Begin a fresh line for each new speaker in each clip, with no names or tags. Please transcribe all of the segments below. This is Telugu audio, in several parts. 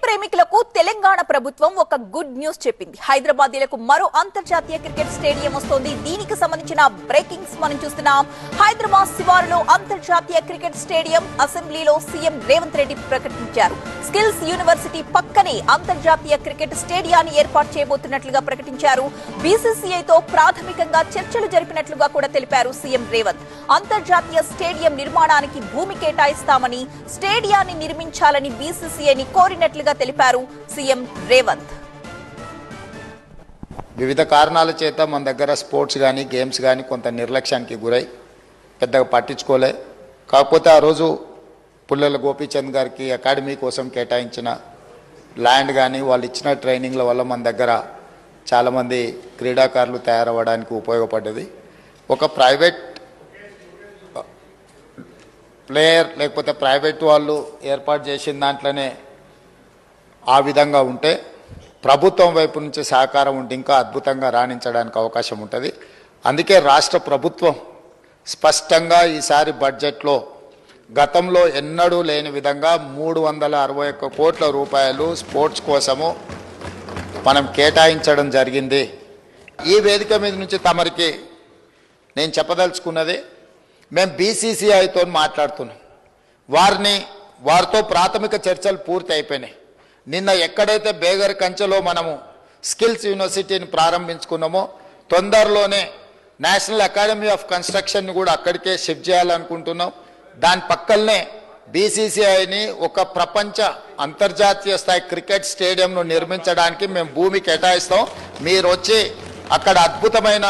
ప్రేమికులకు తెలంగాణ ప్రభుత్వం ఒక గుడ్ న్యూస్ చెప్పింది. హైదరాబాదీలకు మరో అంతర్జాతీయ క్రికెట్ స్టేడియం వస్తోంది. దీనికి సంబంధించిన బ్రేకింగ్స్ మనం చూస్తున్నాం. హైదరాబాద్ శివారులో అంతర్జాతీయ క్రికెట్ స్టేడియం అసెంబ్లీలో సీఎం రేవంత్ రెడ్డి ప్రకటించారు. స్కిల్స్ యూనివర్సిటీ పక్కనే అంతర్జాతీయ క్రికెట్ స్టేడియాన్ని ఏర్పాటు చేయబోతున్నట్లుగా ప్రకటించారు. బీసీసీఐతో ప్రాథమికంగా చర్చలు జరిపినట్లుగా కూడా తెలిపారు సీఎం రేవంత్. అంతర్జాతీయ స్టేడియం నిర్మాణానికి భూమి కేటాయిస్తామని, స్టేడియాన్ని నిర్మించాలని బీసీసీఐని కోరినట్లుగా తెలిపారు సీఎం రేవంత్.
వివిధ కారణాల చేత మన దగ్గర స్పోర్ట్స్ కానీ గేమ్స్ కానీ కొంత నిర్లక్ష్యానికి గురై పెద్దగా పట్టించుకోలే. కాకపోతే ఆ రోజు పుల్లెల గోపీచంద్ గారికి అకాడమీ కోసం కేటాయించిన ల్యాండ్ కానీ వాళ్ళు ఇచ్చిన ట్రైనింగ్ల వల్ల మన దగ్గర చాలామంది క్రీడాకారులు తయారవ్వడానికి ఉపయోగపడ్డది. ఒక ప్రైవేట్ ప్లేయర్ లేకపోతే ప్రైవేట్ వాళ్ళు ఏర్పాటు చేసిన దాంట్లోనే ఆ విధంగా ఉంటే ప్రభుత్వం వైపు నుంచి సహకారం ఉంటే ఇంకా అద్భుతంగా రాణించడానికి అవకాశం ఉంటుంది. అందుకే రాష్ట్ర ప్రభుత్వం స్పష్టంగా ఈసారి బడ్జెట్లో గతంలో ఎన్నడూ లేని విధంగా 361 కోట్ల రూపాయలు స్పోర్ట్స్ కోసము మనం కేటాయించడం జరిగింది. ఈ వేదిక మీద నుంచి తమరికి నేను చెప్పదలుచుకున్నది, మేము బీసీసీఐతో మాట్లాడుతున్నాం. వారితో ప్రాథమిక చర్చలు పూర్తి అయిపోయినాయి. నిన్న ఎక్కడైతే బేగర్ కంచెలో మనము స్కిల్స్ యూనివర్సిటీని ప్రారంభించుకున్నామో తొందరలోనే నేషనల్ అకాడమీ ఆఫ్ కన్స్ట్రక్షన్ కూడా అక్కడికే షిఫ్ట్ చేయాలనుకుంటున్నాం. దాని పక్కనే బీసీసీఐని ఒక ప్రపంచ అంతర్జాతీయ స్థాయి క్రికెట్ స్టేడియంను నిర్మించడానికి మేము భూమి కేటాయిస్తాం. మీరు వచ్చి అక్కడ అద్భుతమైన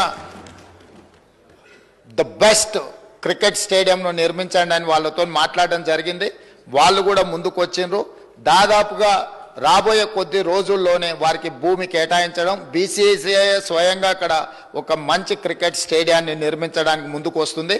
ద బెస్ట్ క్రికెట్ స్టేడియంను నిర్మించండి అని వాళ్ళతో మాట్లాడడం జరిగింది. వాళ్ళు కూడా ముందుకు వచ్చిండ్రు. దాదాపుగా రాబోయే కొద్ది రోజుల్లోనే వారికి భూమి కేటాయించడం, బీసీసీఐ స్వయంగా అక్కడ ఒక మంచి క్రికెట్ స్టేడియాన్ని నిర్మించడానికి ముందుకు వస్తుంది.